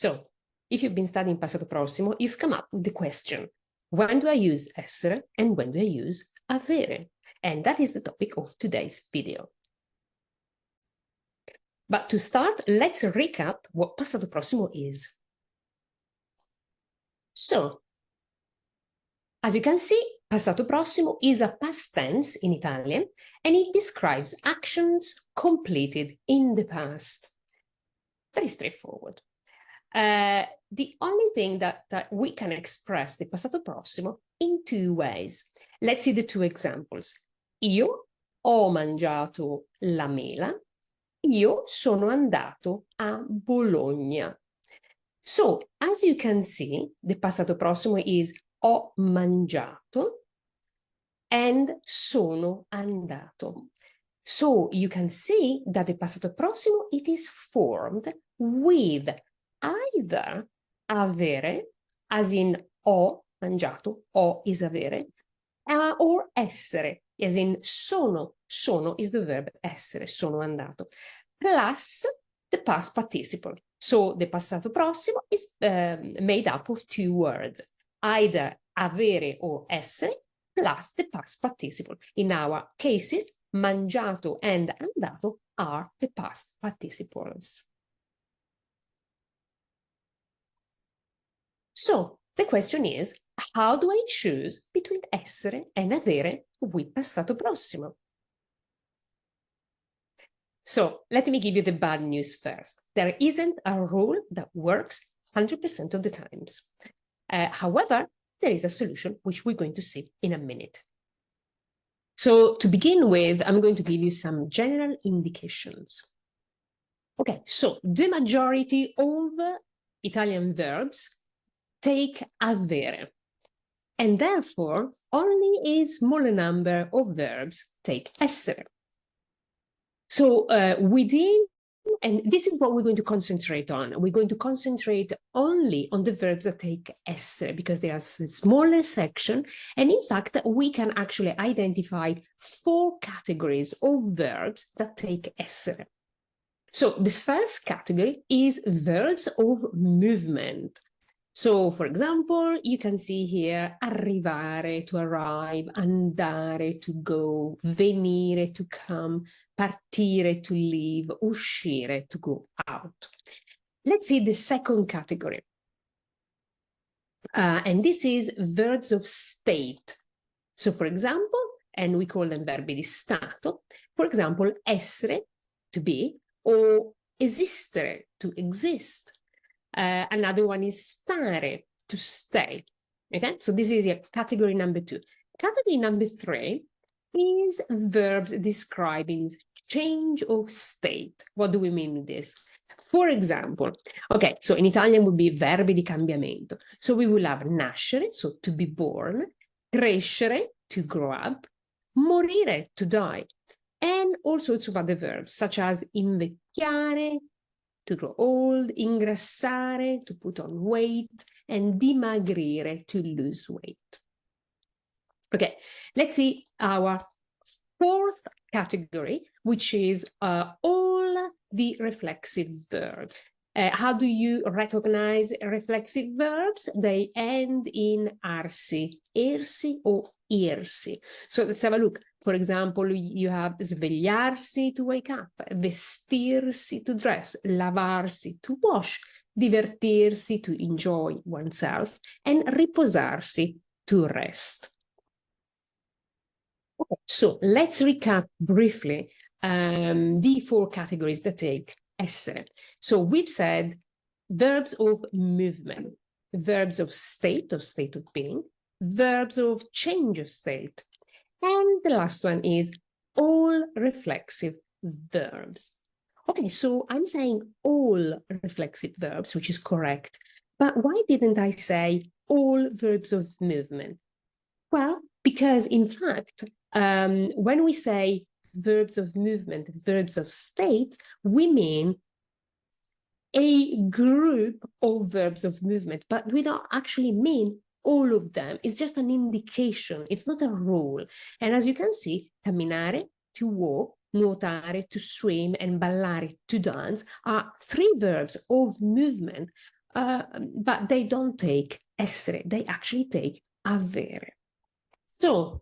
So, if you've been studying Passato Prossimo, you've come up with the question, when do I use essere and when do I use avere? And that is the topic of today's video. But to start, let's recap what Passato Prossimo is. So, as you can see, Passato Prossimo is a past tense in Italian, and it describes actions completed in the past. Very straightforward. The only thing that we can express the Passato Prossimo in two ways. Let's see the two examples. Io ho mangiato la mela. Io sono andato a Bologna. So, as you can see, the Passato Prossimo is ho mangiato and sono andato. So, you can see that the Passato Prossimo, it is formed with either avere, as in ho mangiato, ho is avere, or essere, as in sono is the verb essere, sono andato, plus the past participle. So the Passato Prossimo is made up of two words, either avere or essere, plus the past participle. In our cases, mangiato and andato are the past participles. So the question is, how do I choose between essere and avere with Passato Prossimo? So let me give you the bad news first. There isn't a rule that works 100% of the times. However, there is a solution which we're going to see in a minute. So to begin with, I'm going to give you some general indications. Okay, so the majority of Italian verbs take avere, and therefore only a smaller number of verbs take essere. So and this is what we're going to concentrate on. We're going to concentrate only on the verbs that take essere because they are a smaller section. And in fact, we can actually identify 4 categories of verbs that take essere. So the first category is verbs of movement. So, for example, you can see here arrivare, to arrive, andare, to go, venire, to come, partire, to leave, uscire, to go out. Let's see the second category. And this is verbs of state. So, for example, and we call them verbi di stato, for example, essere, to be, or esistere, to exist. Another one is stare, to stay. Okay, so this is category number 2. Category number 3 is verbs describing change of state. What do we mean with this? For example, okay, so in Italian would be verbi di cambiamento. So we will have nascere, so to be born, crescere, to grow up, morire, to die, and all sorts of other verbs, such as invecchiare, to grow old, ingrassare, to put on weight, and dimagrire, to lose weight. Okay, let's see our 4th category, which is all the reflexive verbs. How do you recognize reflexive verbs? They end in arsi, ersi, or irsi. So let's have a look. For example, you have svegliarsi, to wake up, vestirsi, to dress, lavarsi, to wash, divertirsi, to enjoy oneself, and riposarsi, to rest. Okay, so let's recap briefly the 4 categories that take essere. So we've said verbs of movement, verbs of state of being, verbs of change of state, and the last one is all reflexive verbs. Okay, so I'm saying all reflexive verbs, which is correct, but why didn't I say all verbs of movement? Well, because in fact, when we say verbs of movement, verbs of state, we mean a group of verbs of movement, but we don't actually mean all of them. It's just an indication. It's not a rule. And as you can see, camminare, to walk, nuotare, to swim, and ballare, to dance, are 3 verbs of movement, but they don't take essere, they actually take avere. So,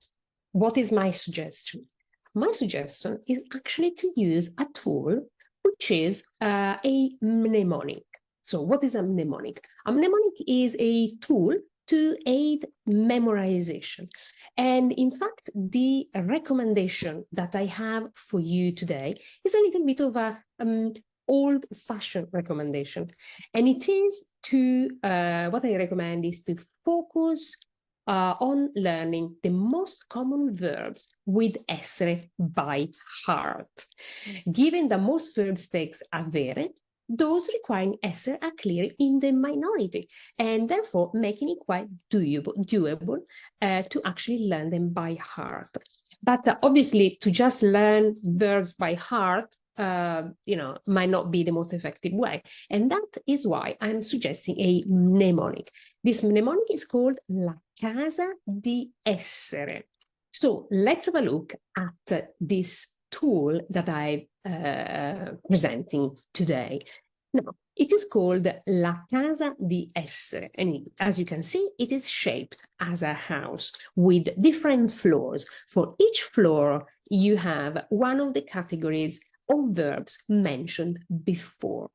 what is my suggestion? My suggestion is actually to use a tool which is a mnemonic. So, what is a mnemonic? A mnemonic is a tool to aid memorization. And in fact, the recommendation that I have for you today is a little bit of a old-fashioned recommendation. And it is to, what I recommend is to focus on learning the most common verbs with essere by heart. Given that most verbs take avere, those requiring essere are clearly in the minority, and therefore making it quite doable to actually learn them by heart. But obviously, to just learn verbs by heart, might not be the most effective way. And that is why I'm suggesting a mnemonic. This mnemonic is called la casa di essere. So let's have a look at this tool that I'm presenting today. Now, it is called la casa di essere. And as you can see, it is shaped as a house with different floors. For each floor, you have one of the categories of verbs mentioned before.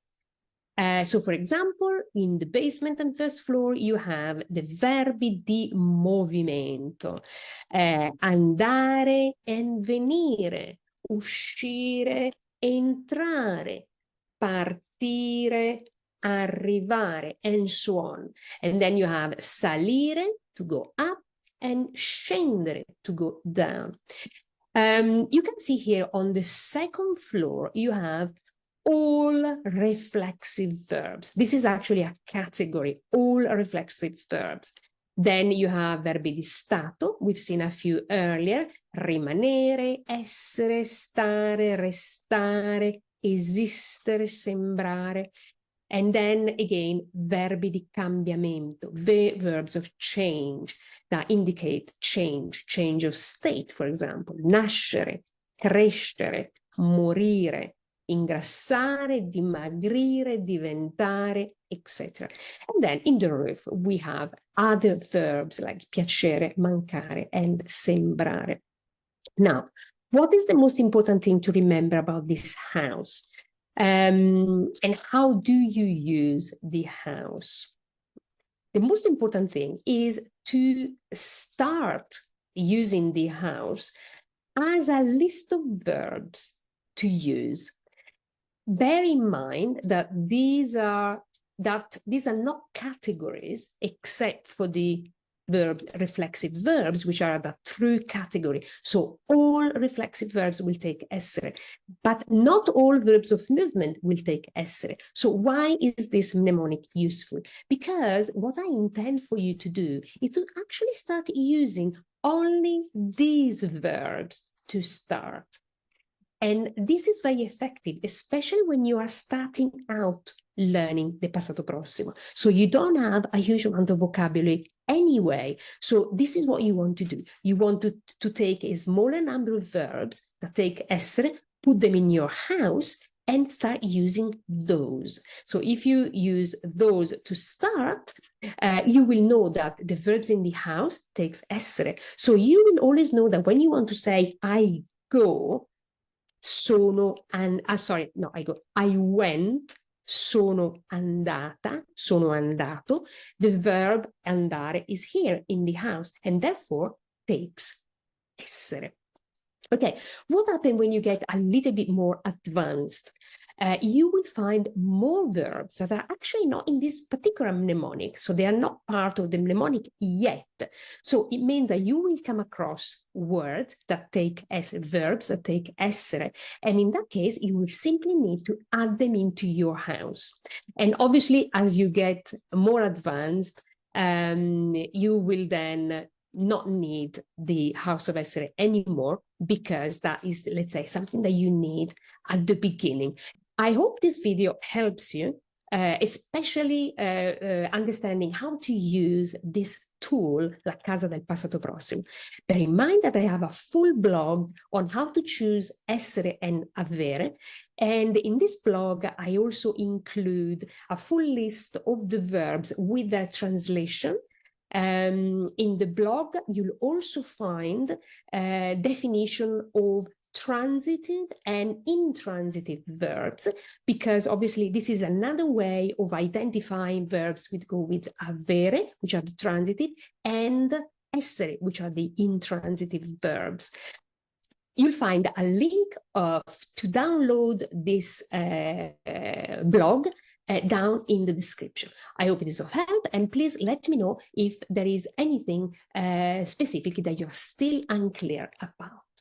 So, for example, in the basement and first floor, you have the verbi di movimento, andare e venire, uscire, entrare, partire, arrivare, and so on. And then you have salire, to go up, and scendere, to go down. You can see here on the second floor, you have all reflexive verbs. This is actually a category, all reflexive verbs. Then you have verbi di stato, we've seen a few earlier, rimanere, essere, stare, restare, esistere, sembrare. And then again, verbi di cambiamento, verbs of change that indicate change of state, for example, nascere, crescere, morire, ingrassare, dimagrire, diventare, etc. And then in the roof, we have other verbs like piacere, mancare, and sembrare. Now, what is the most important thing to remember about this house? And how do you use the house? The most important thing is to start using the house as a list of verbs to use. Bear in mind that these are not categories except for the reflexive verbs, which are the true category. So all reflexive verbs will take essere, but not all verbs of movement will take essere. So why is this mnemonic useful? Because what I intend for you to do is to actually start using only these verbs to start. And this is very effective, especially when you are starting out learning the Passato Prossimo. So you don't have a huge amount of vocabulary anyway. So this is what you want to do. You want to take a smaller number of verbs that take essere, put them in your house, and start using those. So if you use those to start, you will know that the verbs in the house takes essere. So you will always know that when you want to say, I go, I went, sono andata, sono andato. The verb andare is here in the house and therefore takes essere. Okay, what happens when you get a little bit more advanced? You will find more verbs that are actually not in this particular mnemonic. So they are not part of the mnemonic yet. So it means that you will come across words that take verbs that take essere. And in that case, you will simply need to add them into your house. And obviously, as you get more advanced, you will then not need the house of essere anymore, because that is, let's say, something that you need at the beginning. I hope this video helps you, especially understanding how to use this tool, La Casa del Passato Prossimo. Bear in mind that I have a full blog on how to choose essere and avere. And in this blog, I also include a full list of the verbs with their translation. In the blog, you'll also find a definition of transitive and intransitive verbs, because obviously this is another way of identifying verbs which go with avere, which are the transitive, and essere, which are the intransitive verbs. You'll find a link to download this blog down in the description. I hope it is of help, and please let me know if there is anything specific that you're still unclear about.